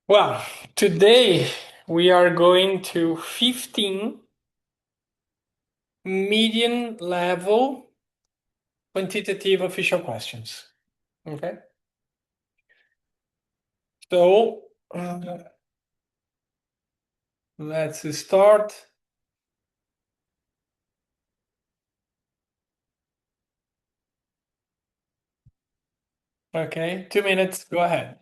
Well, today we are going to 15 medium level quantitative official questions. Okay. So let's start. Okay, 2 minutes. Go ahead.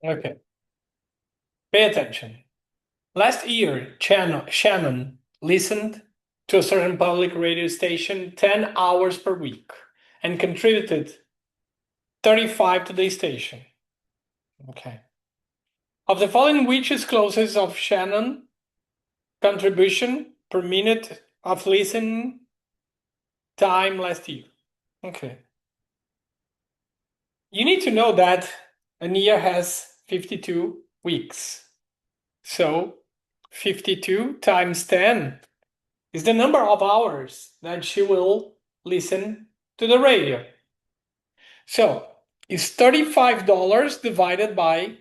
Okay, pay attention. Last year, Shannon listened to a certain public radio station 10 hours per week and contributed 35 to the station. Okay. Of the following, which is closest of Shannon contribution per minute of listening time last year? Okay. You need to know that a year has 52 weeks. So 52 times 10 is the number of hours that she will listen to the radio. So it's $35 divided by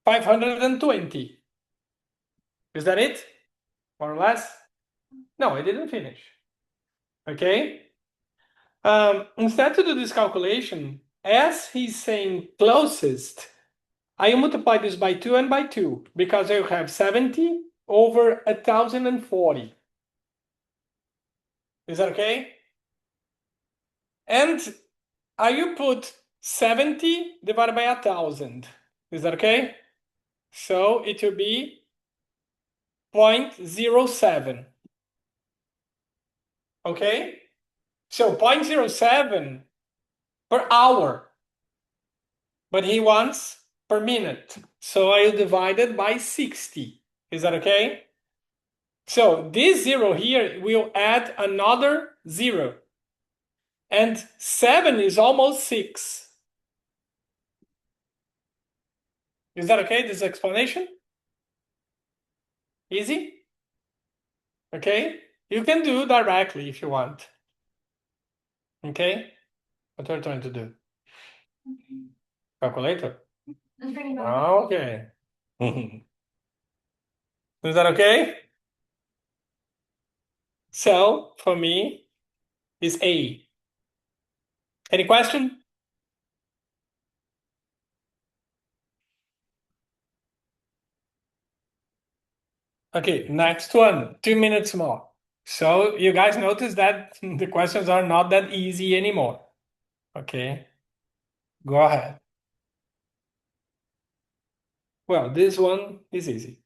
520. Is that it? More or less? No, I didn't finish. Okay. Instead to do this calculation, as he's saying closest, I multiply this by 2 and by 2 because I have 70 over 1,040. Is that okay? And I put 70 divided by 1,000. Is that okay? So it will be 0.07. Okay? So 0.07 per hour. But he wants per minute. So I'll divide it by 60. Is that okay? So this 0 here will add another 0. And 7 is almost 6. Is that okay, this explanation? Easy? Okay? You can do directly if you want. Okay? What are you trying to do? Calculator? Okay. Is that okay? So, for me, is A. Any question? Okay, next one. 2 minutes more. So, you guys notice that the questions are not that easy anymore. Okay, go ahead. Well, this one is easy.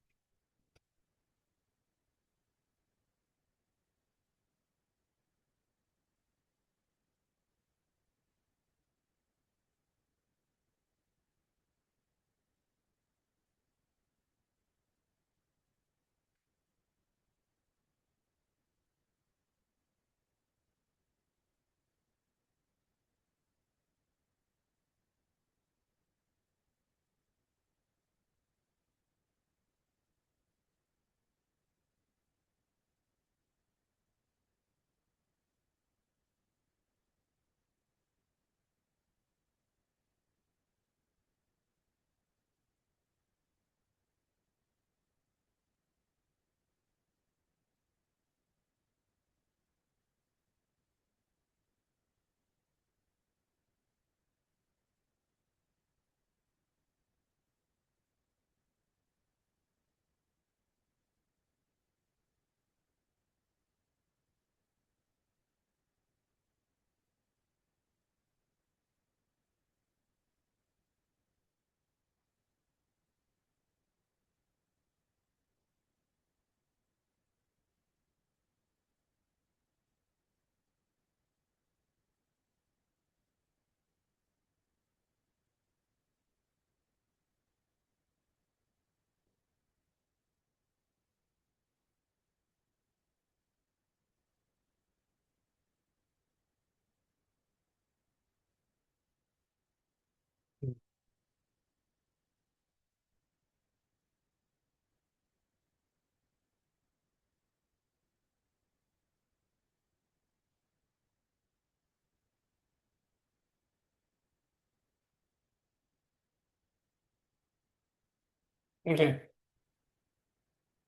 Okay.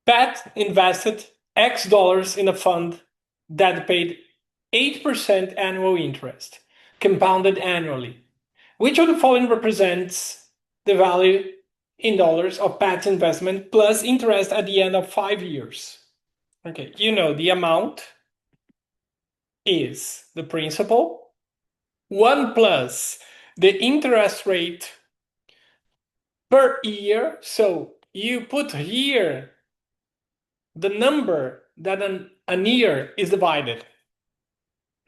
Pat invested X dollars in a fund that paid 8% annual interest, compounded annually. Which of the following represents the value in dollars of Pat's investment plus interest at the end of 5 years? Okay, you know the amount is the principal, 1 plus the interest rate per year. So you put here the number that an year is divided.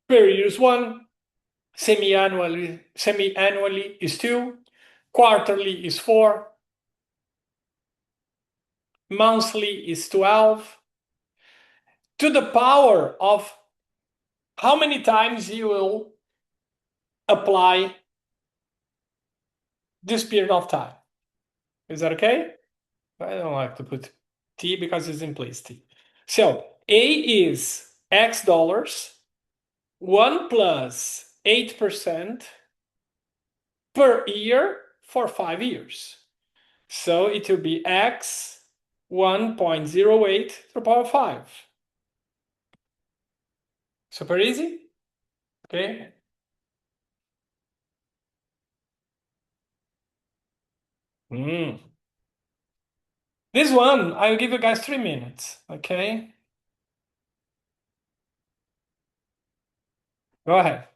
Per year is 1, semi-annually is 2, quarterly is 4, monthly is 12, to the power of how many times you will apply this period of time. Is that okay? I don't like to put t because it's implicit. So A is X dollars, 1 plus 8% per year for 5 years. So it will be X 1.08 to the power 5. Super easy? Okay. This one, I'll give you guys 3 minutes. Okay. Go ahead.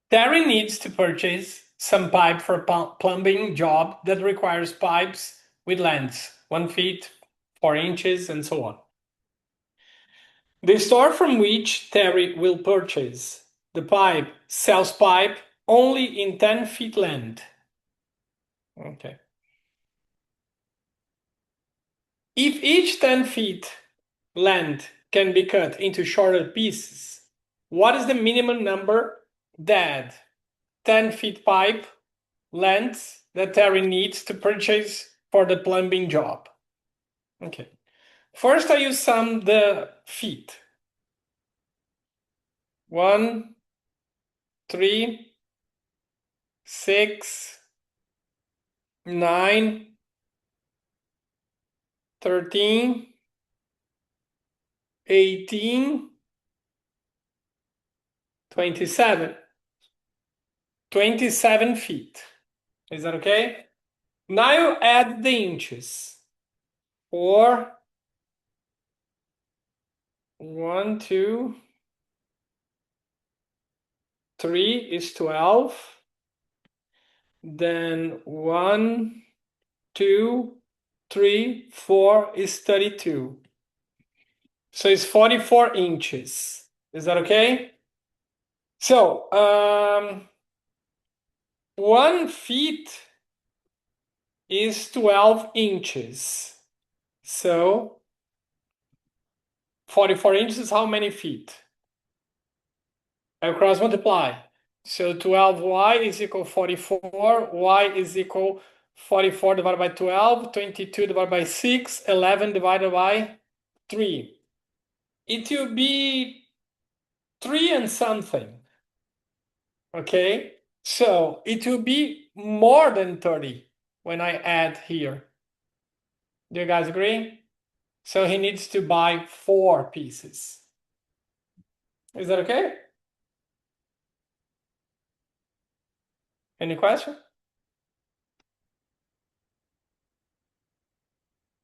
Terry needs to purchase some pipe for a plumbing job that requires pipes with lengths 1 feet, 4 inches, and so on. The store from which Terry will purchase the pipe sells pipe only in 10 feet length. Okay. If each 10 feet length can be cut into shorter pieces, what is the minimum number that 10 feet pipe length that Terry needs to purchase for the plumbing job? Okay. First, I use sum the feet. 1, 3, 6, 9, 13, 18, 27. 27 feet. Is that okay? Now you add the inches. 4, 1, 2, 3 is 12. Then 1, 2, 3, 4 is 32. So it's 44 inches. Is that okay? So 1 feet is 12 inches. So 44 inches is how many feet? I cross multiply. So 12y is equal 44. Y is equal 44 divided by 12, 22 divided by 6, 11 divided by 3. It will be 3 and something. Okay? So it will be more than 30 when I add here. Do you guys agree? So he needs to buy 4 pieces. Is that okay? Any question?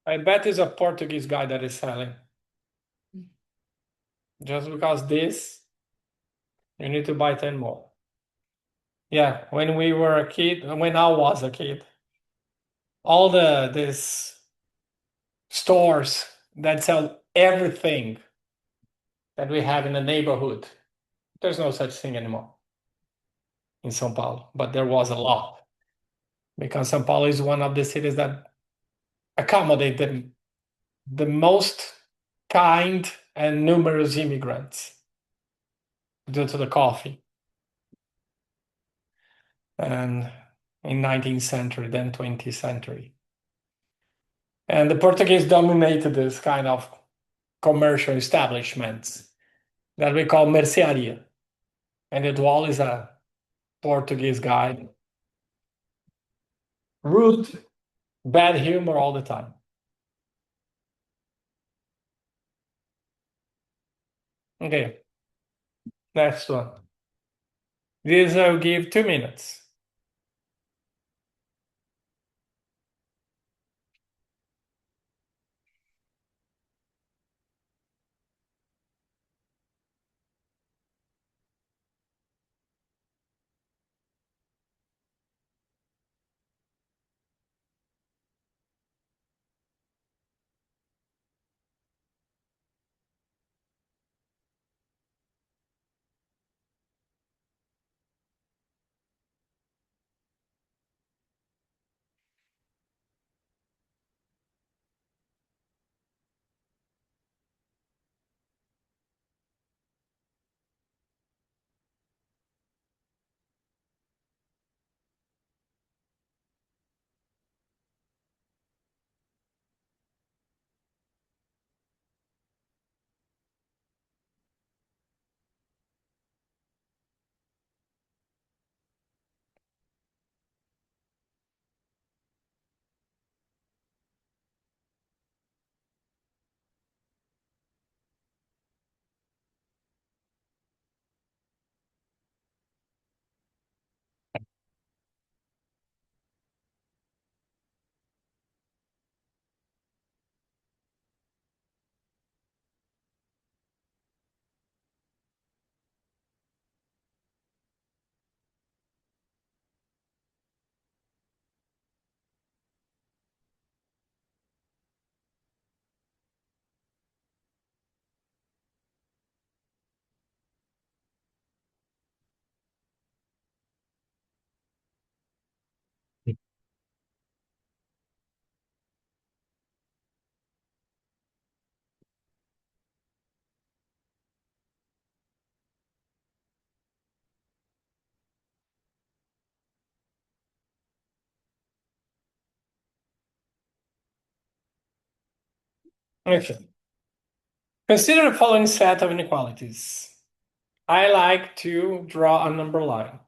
I bet it's a Portuguese guy that is selling. Just because this, you need to buy 10 more. Yeah, when we were a kid, when I was a kid, all these stores that sell everything that we have in the neighborhood, there's no such thing anymore in São Paulo, but there was a lot because São Paulo is one of the cities that accommodate the most kind and numerous immigrants due to the coffee. And in 19th century, then 20th century. And the Portuguese dominated this kind of commercial establishments that we call mercearia. And Eduardo is a Portuguese guy. Rude, bad humor all the time. Okay, next one. This I'll give 2 minutes. Okay. Consider the following set of inequalities. I like to draw a number line.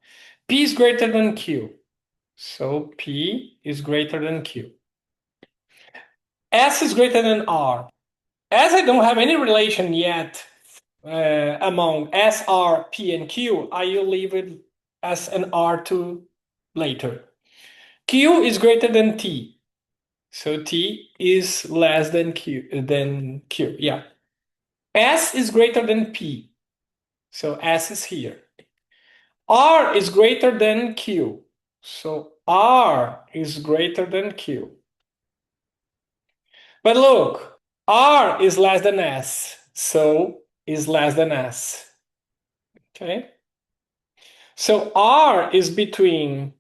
P is greater than Q. So P is greater than Q. S is greater than R. As I don't have any relation yet among S, R, P, and Q, I will leave it as an R2 later. Q is greater than T. So T is less than Q. Yeah. S is greater than P. So S is here. R is greater than Q. So R is greater than Q. But look, R is less than S. So is less than S. Okay. So R is between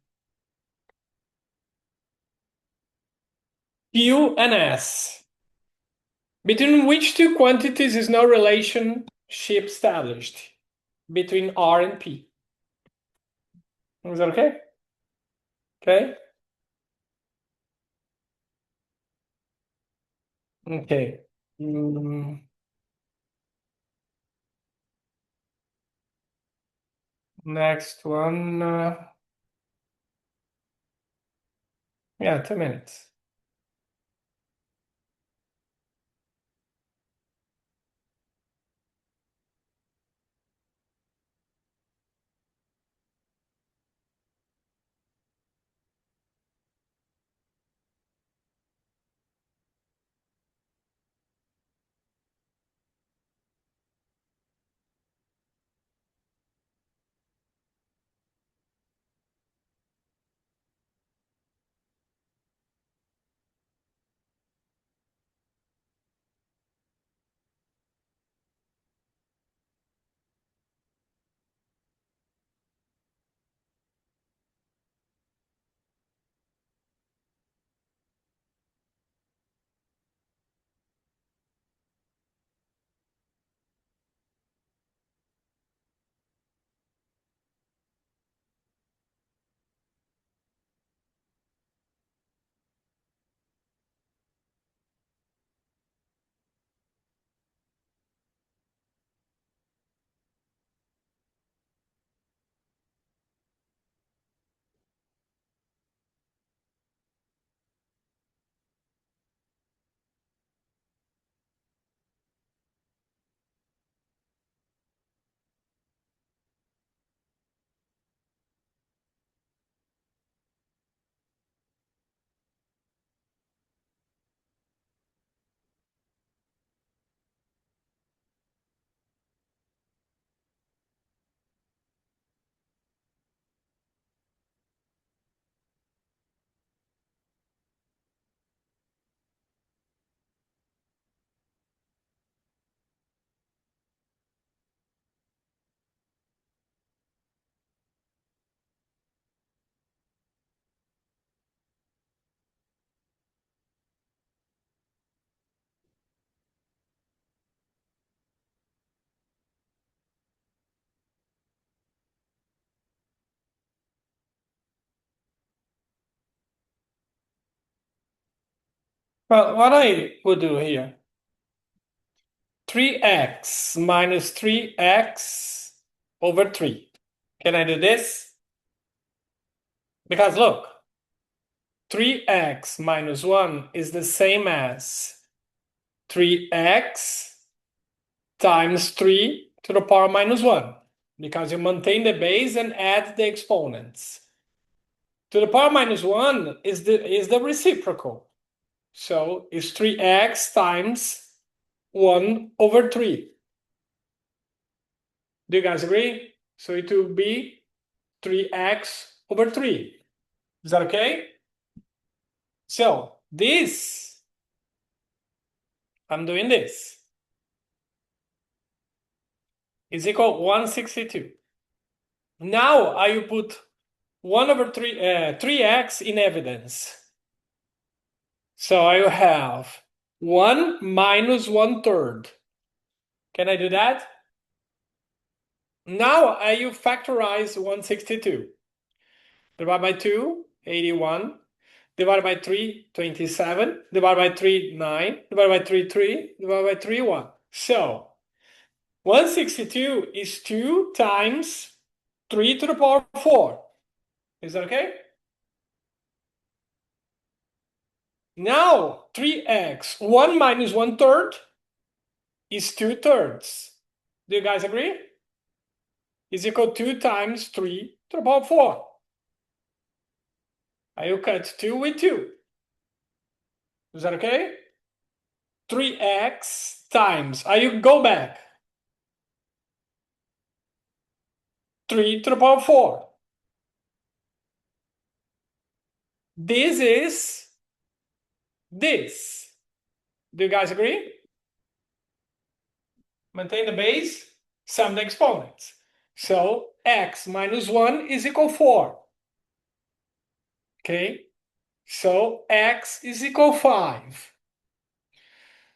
Q and S. Between which two quantities is no relationship established? Between R and P. Is that okay? Okay. Okay. Next one. Yeah, 2 minutes. Well, what I would do here, 3x minus 3x over 3. Can I do this? Because look, 3x minus 1 is the same as 3x times 3 to the power minus 1, because you maintain the base and add the exponents. To the power minus 1 is the reciprocal. So it's 3x times 1 over 3. Do you guys agree? So it will be 3x over 3. Is that okay? So this, I'm doing this, is equal 162. Now I will put 1 over 3, 3x in evidence. So I will have 1 minus 1/3. Can I do that? Now I will factorize 162. Divide by 2, 81. divided by 3, 27, divided by 3, 9, divided by 3, 3, divided by 3, 1. So 162 is 2 times 3 to the power 4. Is that okay? Now 3x, 1 minus 1/3 is 2/3. Do you guys agree? Is equal to 2 times 3 to the power 4. I will cut 2 with 2. Is that okay? 3x times, I will go back. 3 to the power 4. This is this. Do you guys agree? Maintain the base, sum the exponents. So x minus 1 is equal 4. Okay? So x is equal 5.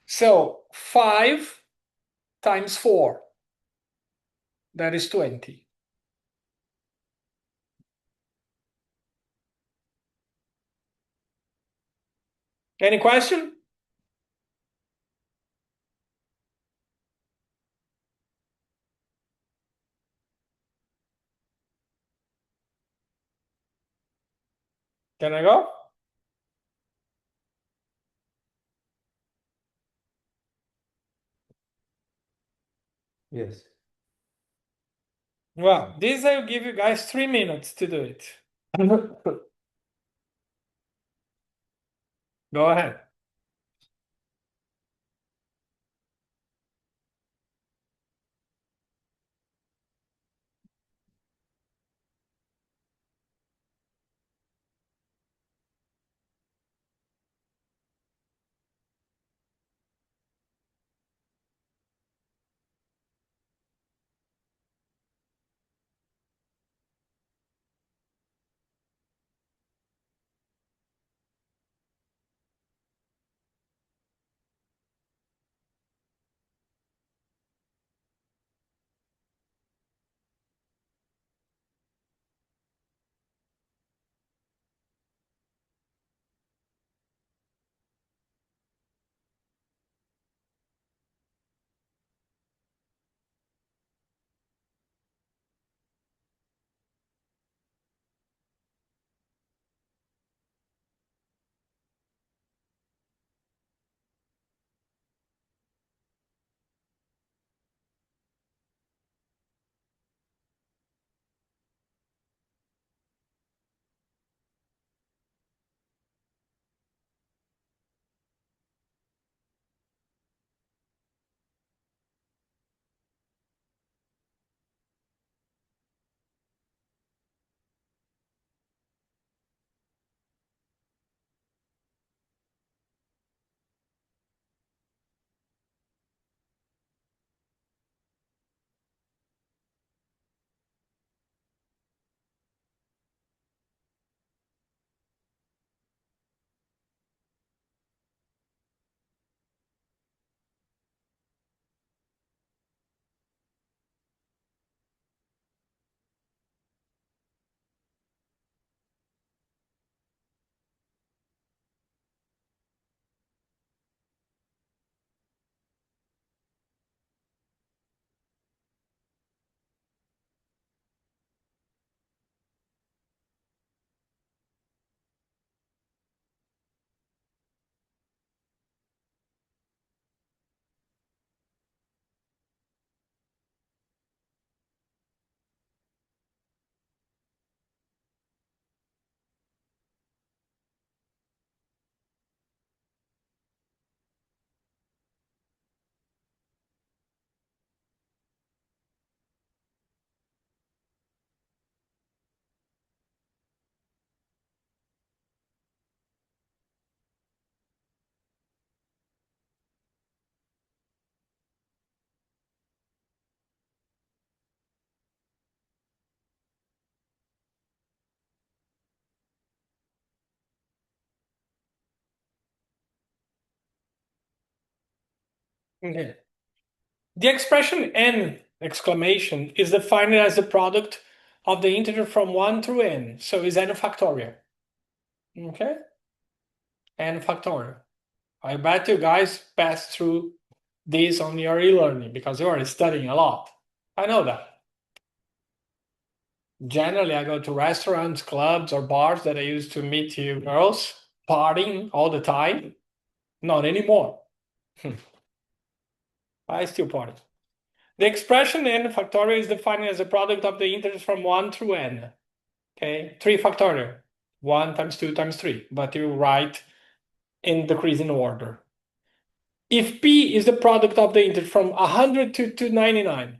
So 5 times 4. That is 20. Any question? Can I go? Yes. Well, this I will give you guys 3 minutes to do it. Go ahead. Okay. The expression n exclamation is defined as the product of the integer from 1 through n. So is n a factorial. Okay? n factorial. I bet you guys passed through this on your e-learning because you are studying a lot. I know that. Generally, I go to restaurants, clubs, or bars that I used to meet you girls partying all the time. Not anymore. I still party. The expression n factorial is defined as the product of the integers from 1 through n. Okay, 3 factorial. 1 times 2 times 3. But you write in decreasing order. If p is the product of the integer from 100 to 299,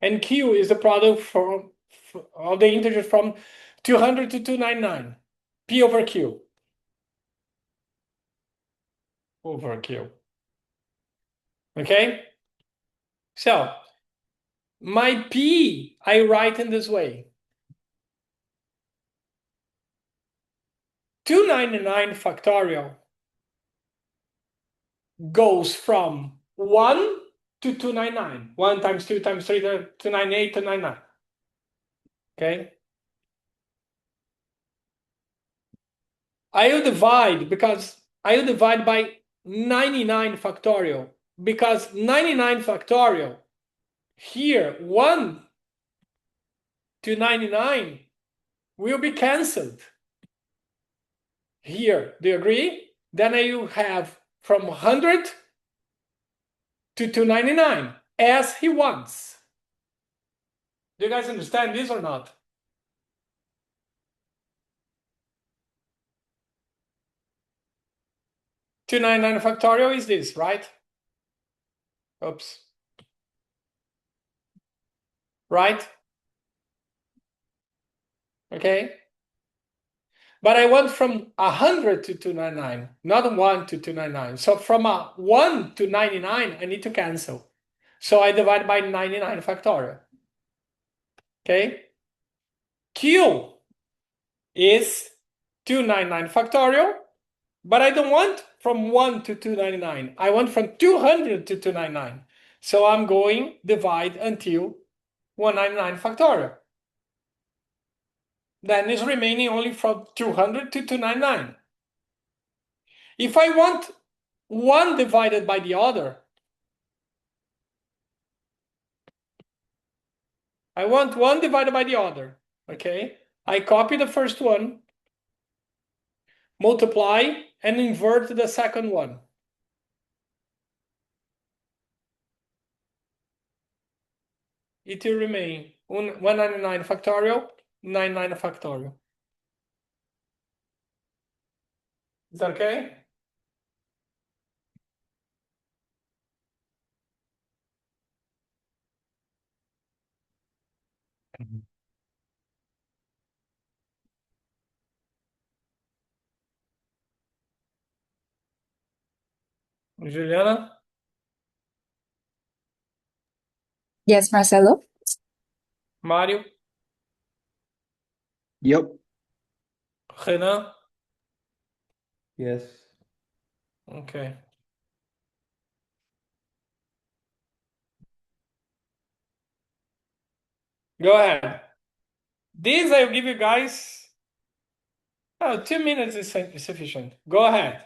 and q is the product of the integer from 200 to 299, p over q. Over q. Okay? So, my p, I write in this way. 299 factorial goes from 1 to 299. 1 times 2 times 3, 298, 299. Okay? I will divide by 99 factorial because 99 factorial here, 1 to 99 will be cancelled. Here, do you agree? Then I will have from 100 to 299 as he wants. Do you guys understand this or not? 299 factorial is this, right? Oops. Right? Okay. But I want from 100 to 299, not 1 to 299. So from 1 to 99, I need to cancel. So I divide by 99 factorial. Okay? Q is 299 factorial, but I don't want from 1 to 299. I want from 200 to 299. So I'm going divide until 199 factorial. Then is remaining only from 200 to 299. If I want 1 divided by the other, I want 1 divided by the other, okay? I copy the first one, multiply, and invert the second one. It will remain 199 factorial, 99 factorial. Is that okay? Juliana? Yes, Marcelo? Mário? Yep. Renan? Yes. Okay. Go ahead. This I will give you guys. Oh, 2 minutes is sufficient. Go ahead.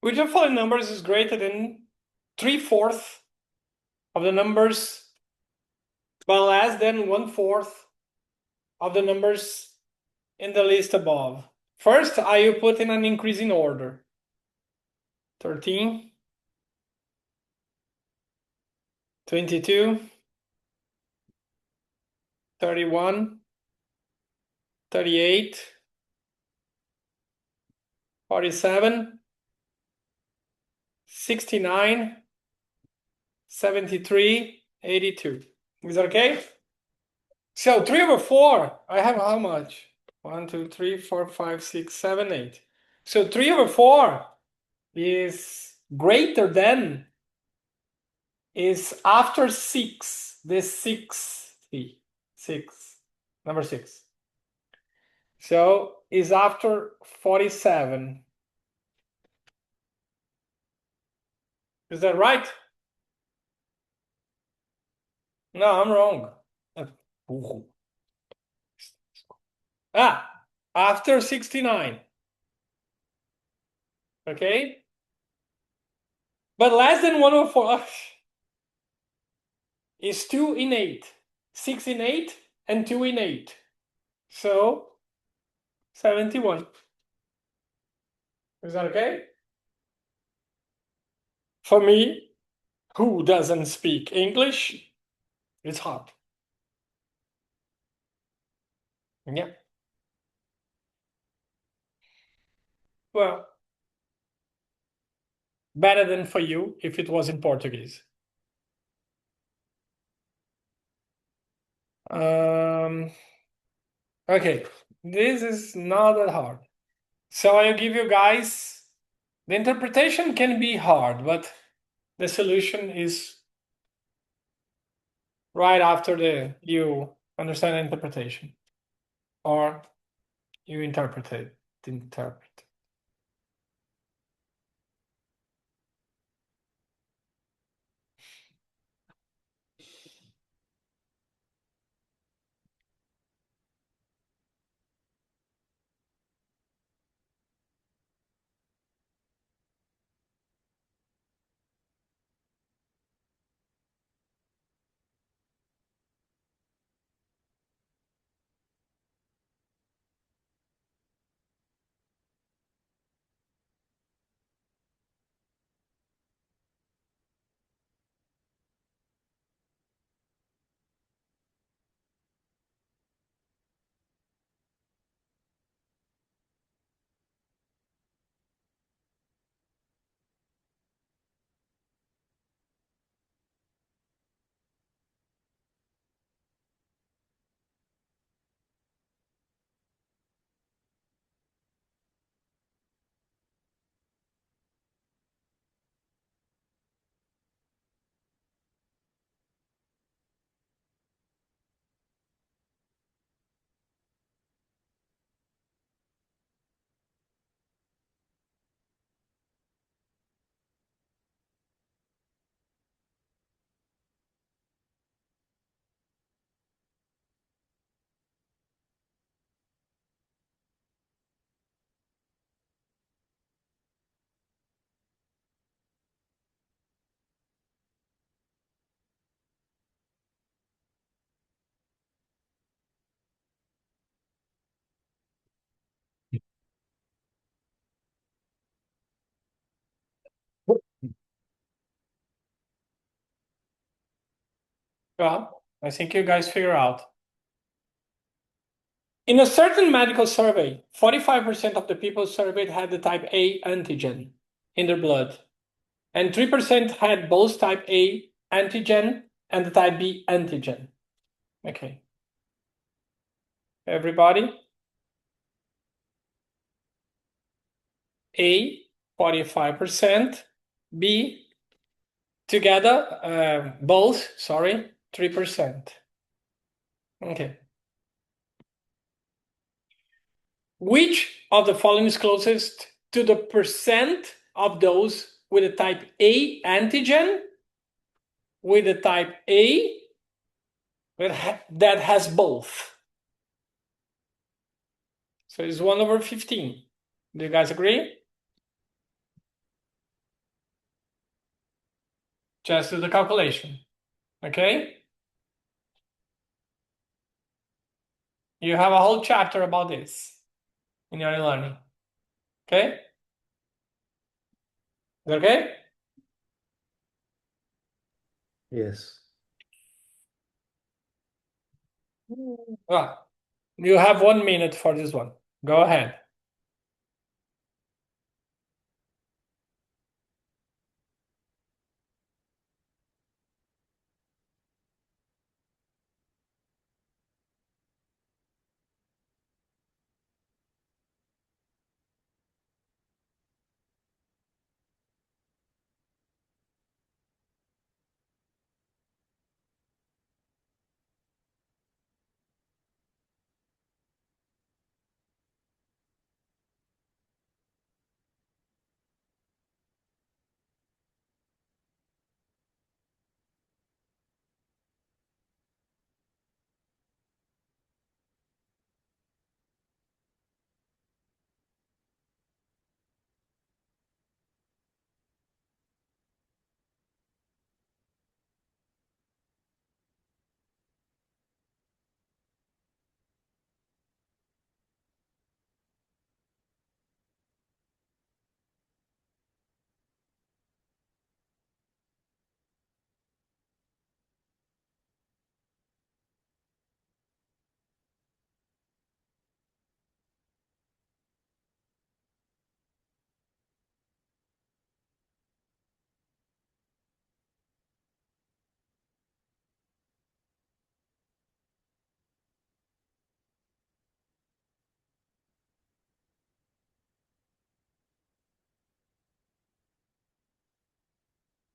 Which of the following numbers is greater than 3/4 of the numbers, but less than 1/4 of the numbers in the list above? First, I will put in an increasing order. 13, 22, 31, 38, 47, 69, 73, 82. Is that okay? So 3/4, I have how much? 1, 2, 3, 4, 5, 6, 7, 8. So 3/4 is greater than, is after 6, this 6, number 6. So is after 47. Is that right? No, I'm wrong. After 69. Okay? But less than 1/4 is 2 in 8. 6 in 8 and 2 in 8. So 71. Is that okay? For me, who doesn't speak English, it's hard. Yeah. Well, better than for you if it was in Portuguese. Okay, this is not that hard. So I'll give you guys, the interpretation can be hard, but the solution is right after you understand the interpretation, or you interpret it. Well, I think you guys figure out. In a certain medical survey, 45% of the people surveyed had the type A antigen in their blood, and 3% had both type A antigen and the type B antigen. Okay. Everybody? A, 45%, B, together, both, 3%. Okay. Which of the following is closest to the percent of those with a type A antigen with a type A that has both? So it's 1/15. Do you guys agree? Just do the calculation. Okay? You have a whole chapter about this in your learning. Okay? Is that okay? Yes. Ah, you have 1 minute for this one. Go ahead.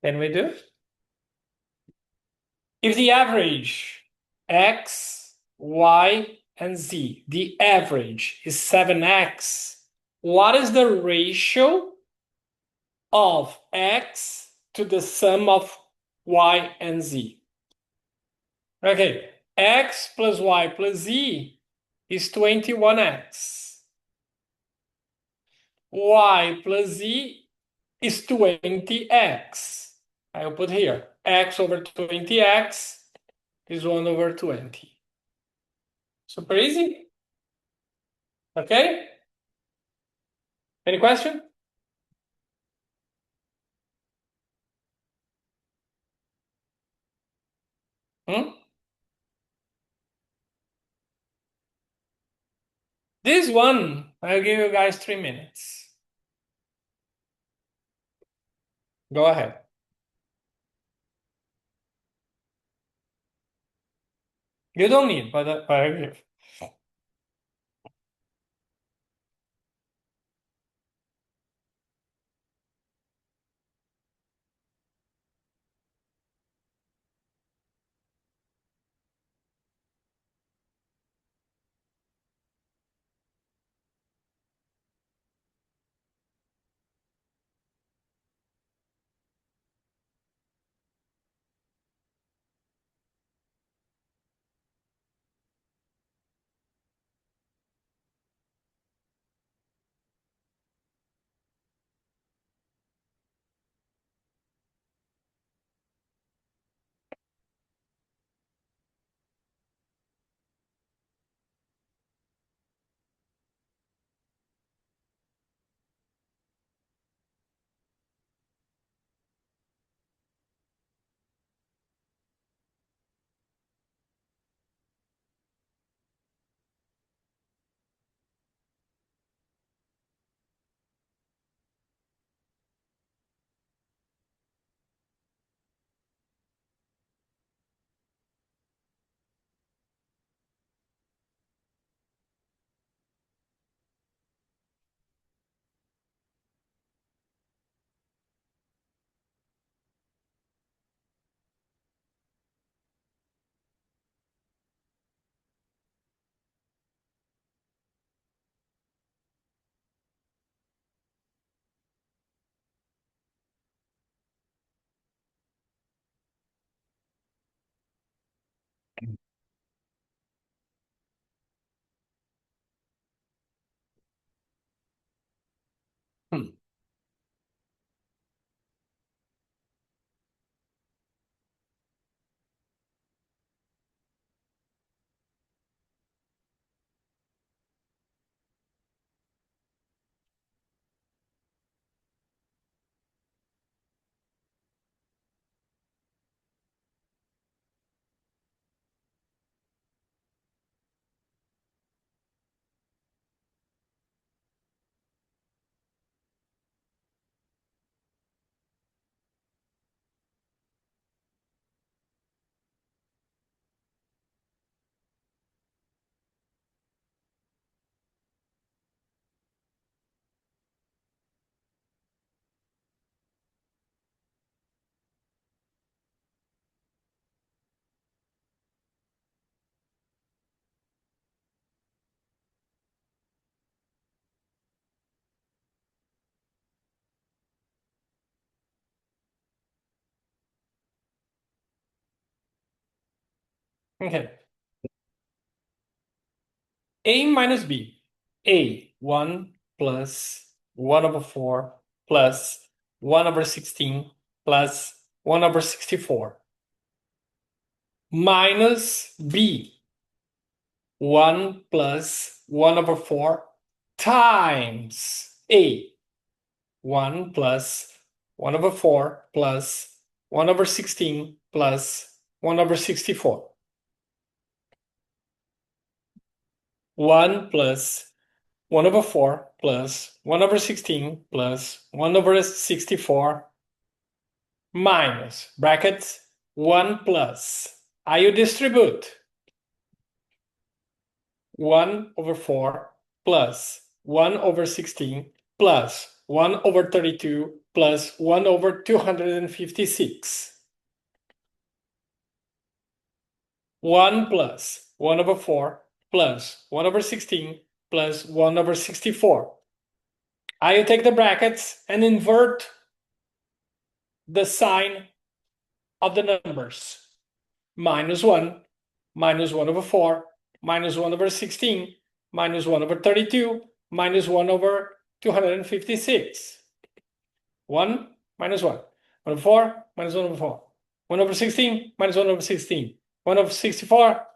Can we do? If the average x, y, and z, the average is 7x, what is the ratio of x to the sum of y and z? Okay, x plus y plus z is 21x. Y plus z is 20x. I'll put here x over 20x is 1 over 20. Super easy. Okay? Any question? Hmm? This one, I'll give you guys 3 minutes. Go ahead. You don't need, but I'll give. Hmm. Okay. A minus B. A, 1 plus 1 over 4 plus 1 over 16 plus 1 over 64. Minus B, 1 plus 1 over 4 times A, 1 plus 1 over 4 plus 1 over 16 plus 1 over 64. 1 plus 1 over 4 plus 1 over 16 plus 1 over 64 minus brackets 1 plus. I distribute 1 over 4 plus 1 over 16 plus 1 over 32 plus 1 over 256. 1 plus 1 over 4 plus 1 over 16 plus 1 over 64. I take the brackets and invert the sign of the numbers. Minus 1, minus 1 over 4, minus 1 over 16, minus 1 over 32, minus 1 over 256. 1 minus 1. 1 over 4 minus 1 over 4. 1 over 16 minus 1 over 16. 1 over 64.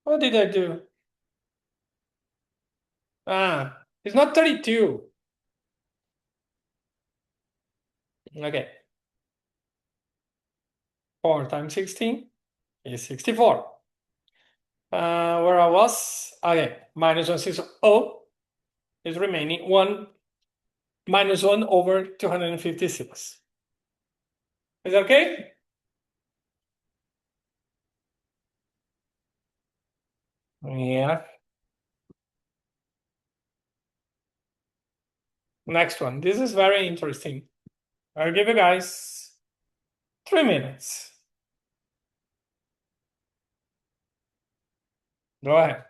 What did I do? It's not 32. Okay. 4 times 16 is 64. Where I was, okay, minus 1, 6, oh, is remaining 1 minus 1 over 256. Is that okay? Yeah. Next one. This is very interesting. I'll give you guys 3 minutes. Go ahead.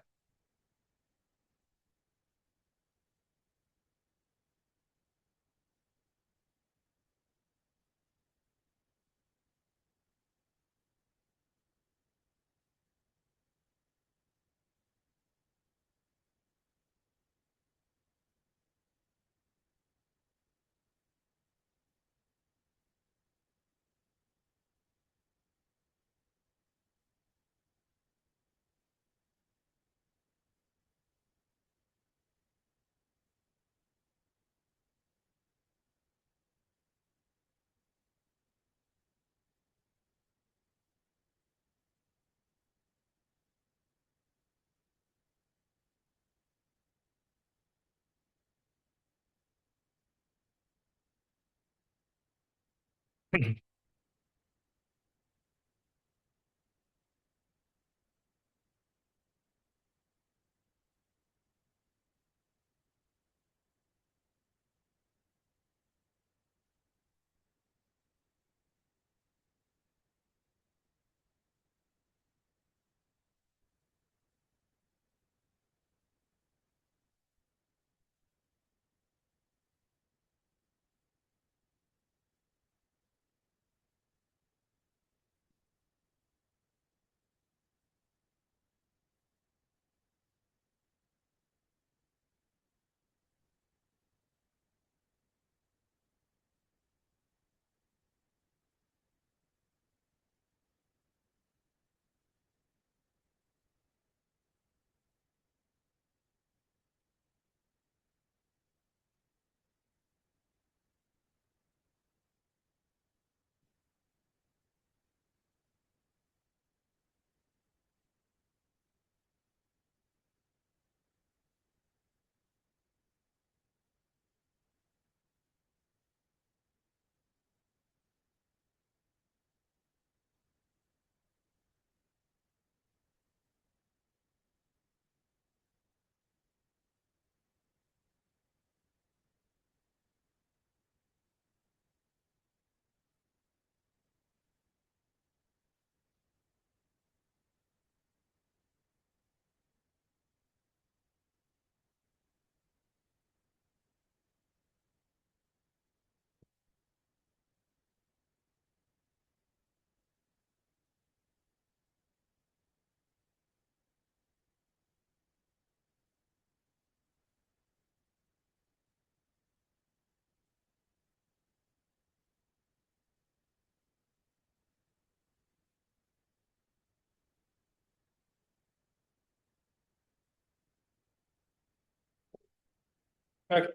Okay.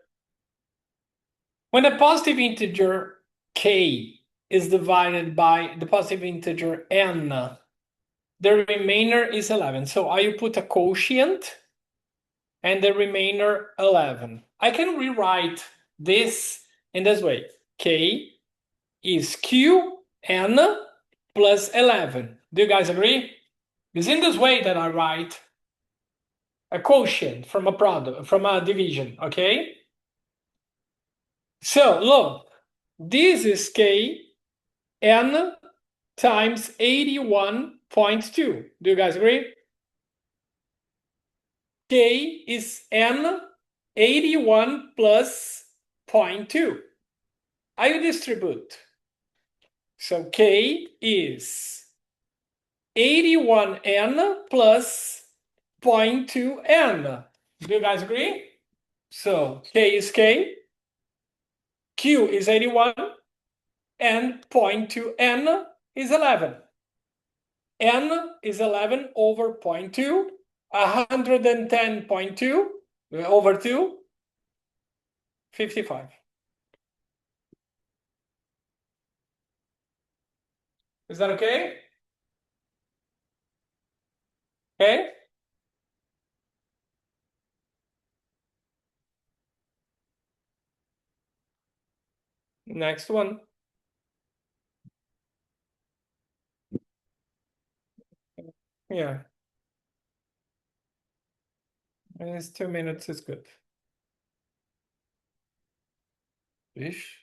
When a positive integer k is divided by the positive integer n, the remainder is 11. So I put a quotient and the remainder 11. I can rewrite this in this way. K is Qn plus 11. Do you guys agree? It's in this way that I write a quotient from a product, from a division, okay? So look, this is K n times 81.2. Do you guys agree? K is n 81 plus 0.2. I distribute. So K is 81n plus 0.2n. Do you guys agree? So K is K, Q is 81, and 0.2n is 11. N is 11 over 0.2, 110.2 over 2, 55. Is that okay? Okay. Next one. Yeah. It's 2 minutes is good. Ish.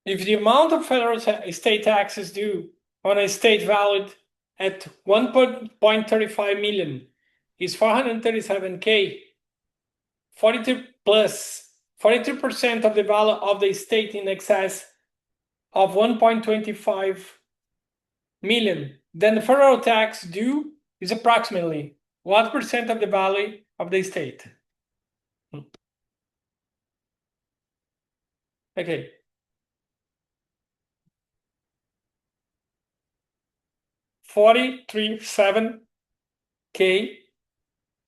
If the amount of federal state taxes due on a state valid at 1.35 million is 437K, 42 plus 42% of the value of the state in excess of 1.25 million, then the federal tax due is approximately what percent of the value of the state? Okay. 43.7K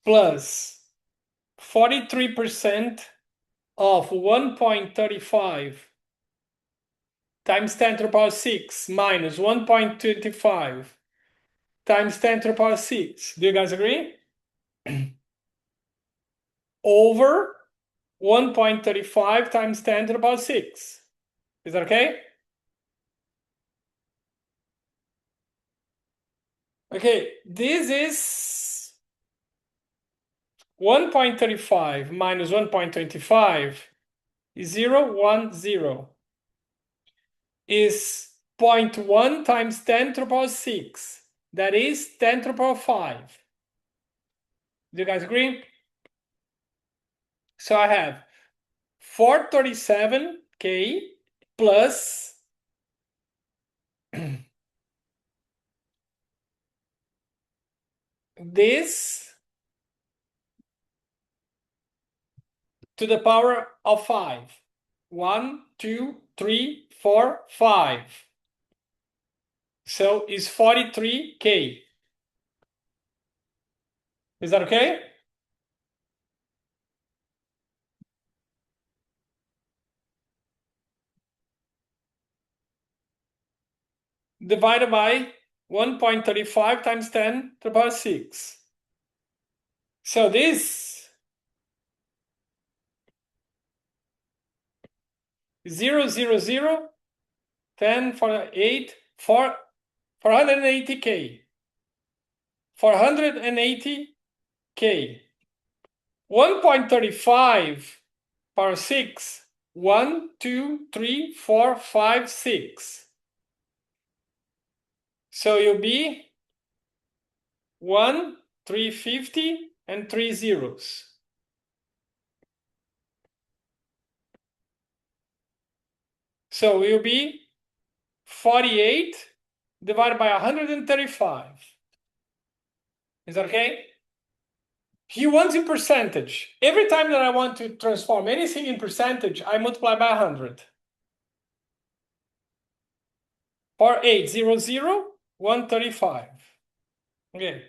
plus 43% of 1.35 times 10 to the power 6 minus 1.25 times 10 to the power 6. Do you guys agree? Over 1.35 times 10 to the power 6. Is that okay? Okay, this is 1.35 minus 1.25 is 0, 1, 0. Is 0.1 times 10 to the power 6. That is 10 to the power 5. Do you guys agree? So I have 437k plus this to the power of 5. 1, 2, 3, 4, 5. So it's 43k. Is that okay? Divided by 1.35 times 10 to the power 6. So this 0, 0, 0, 10 for 8, 480k. 480k. 1.35 power 6. 1, 2, 3, 4, 5, 6. So you'll be 1, 350, and 3 zeros. So you'll be 48 divided by 135. Is that okay? He wants in percentage. Every time that I want to transform anything in percentage, I multiply by 100. 4800, 135. Okay.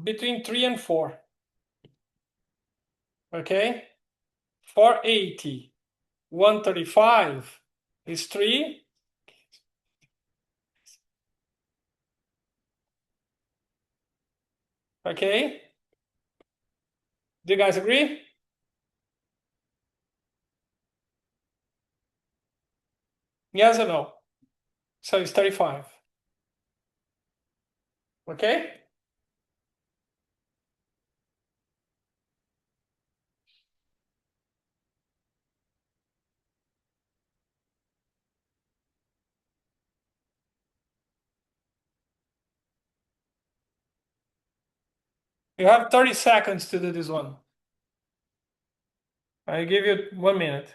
Between 3 and 4. Okay. 480, 135 is 3. Okay. Do you guys agree? Yes or no? So it's 35. Okay. You have 30 seconds to do this one. I give you 1 minute.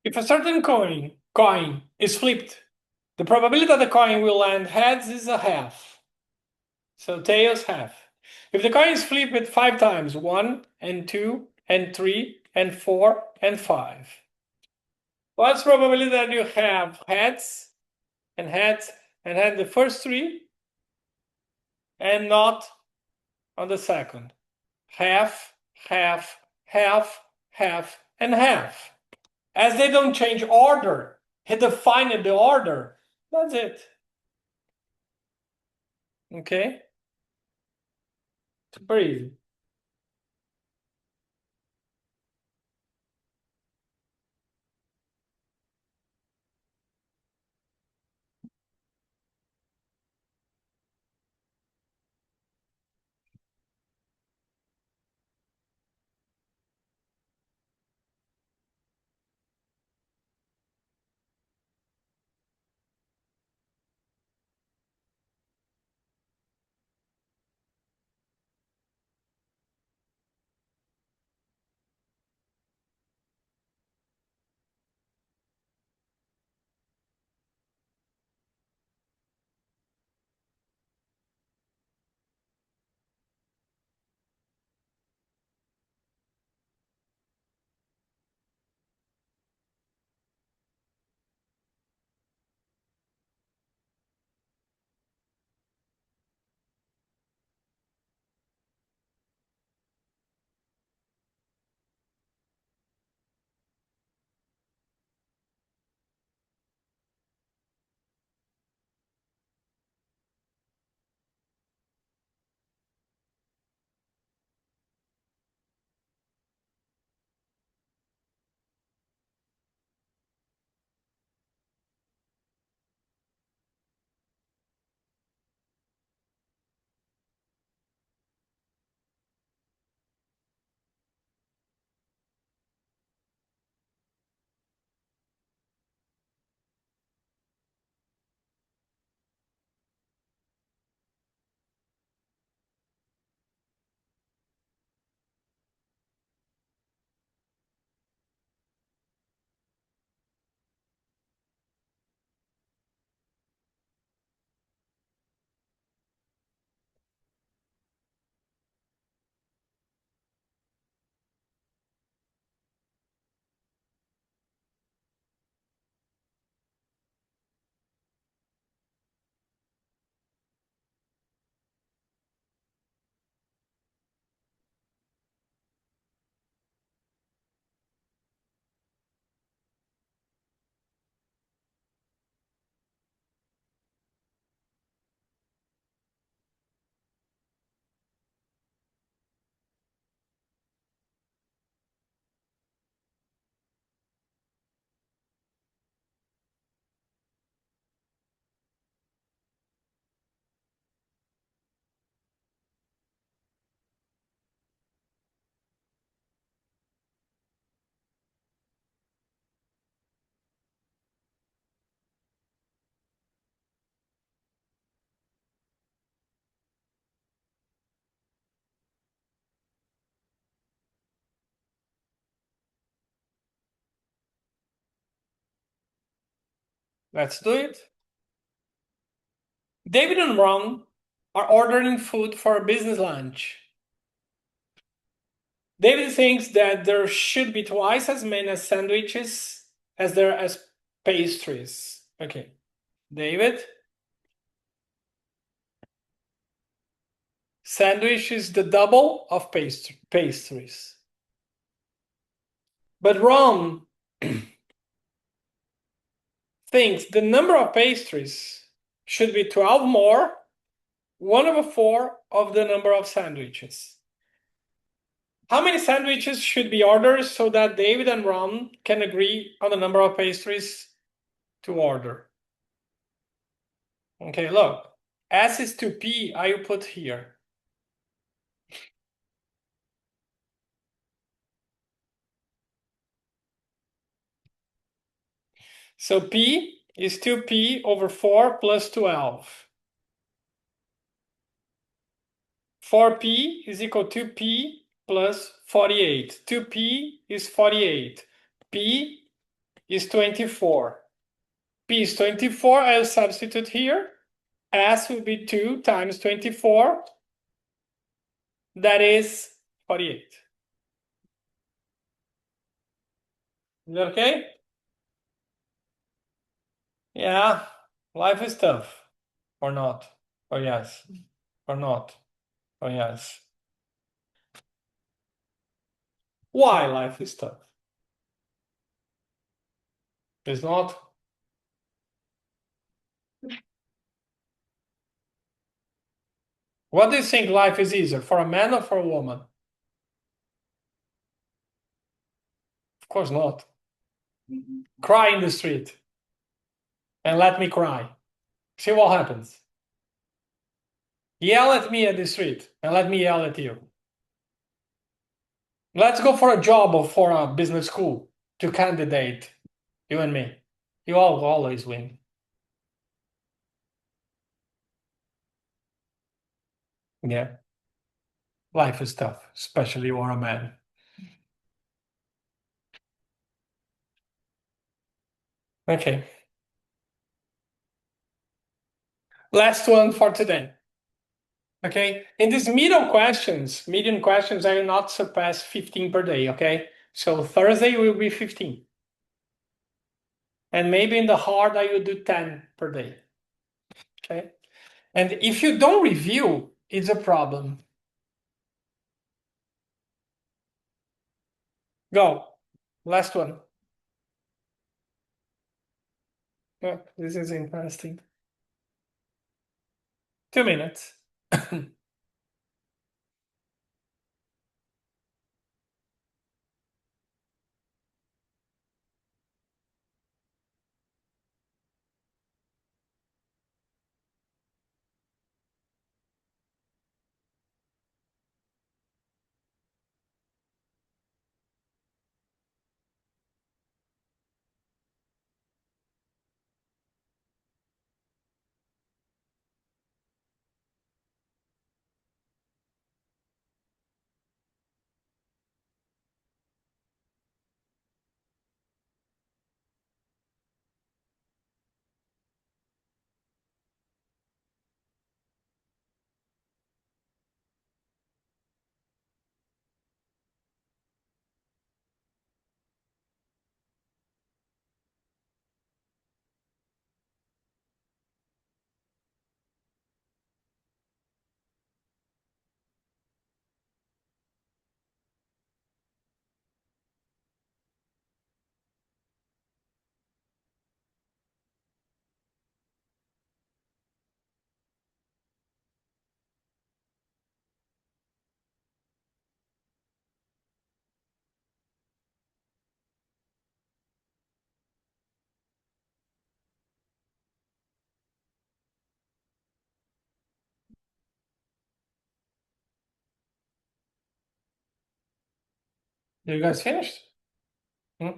If a certain coin is flipped, the probability that the coin will land heads is a half. So tails half. If the coin is flipped 5 times, 1 and 2 and 3 and 4 and 5. What's the probability that you have heads and heads and had the first 3 and not on the second? Half, half, half, half, and half. As they don't change order, he defined the order. That's it. Okay? It's pretty easy. Let's do it. David and Ron are ordering food for a business lunch. David thinks that there should be twice as many sandwiches as there are pastries. Okay, David. Sandwich is the double of pastries. But Ron thinks the number of pastries should be 12 more, 1/4 of the number of sandwiches. How many sandwiches should be ordered so that David and Ron can agree on the number of pastries to order? Okay, look. S is to P, I will put here. So P is 2P over 4 plus 12. 4P is equal to P plus 48. 2P is 48. P is 24. P is 24, I'll substitute here. S will be 2 times 24. That is 48. Is that okay? Yeah, life is tough. Or not. Or yes. Or not. Or yes. Why life is tough? It's not. What do you think life is easier, for a man or for a woman? Of course not. Cry in the street and let me cry. See what happens. Yell at me at the street and let me yell at you. Let's go for a job or for a business school to candidate, you and me. You all always win. Yeah. Life is tough, especially you are a man. Okay. Last one for today. Okay. In these medium questions, I will not surpass 15 per day. Okay. So Thursday will be 15. And maybe in the hard, I will do 10 per day. Okay. And if you don't review, it's a problem. Go. Last one. Oh, this is interesting. 2 minutes. You guys finished? Hmm?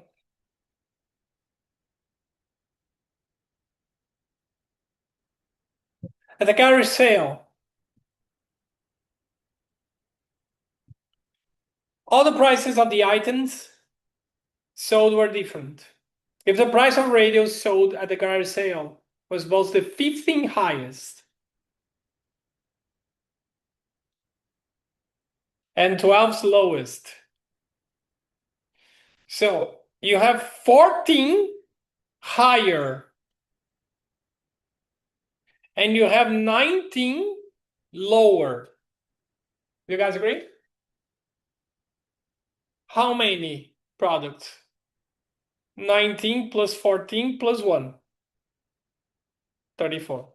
At the carriage sale, all the prices of the items sold were different. If the price of radios sold at the garage sale was both the 15th highest and 12th lowest, so you have 14 higher and you have 19 lower. You guys agree? How many products? 19 plus 14 plus 1. 34.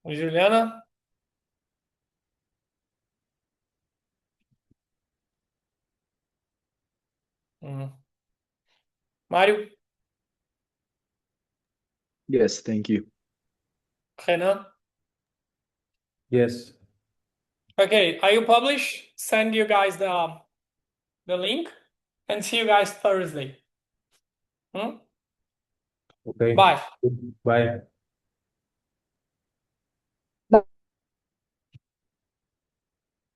Juliana? Mário? Yes, thank you. Renan? Yes. Okay, I will publish, send you guys the link, and see you guys Thursday. Okay. Bye. Bye.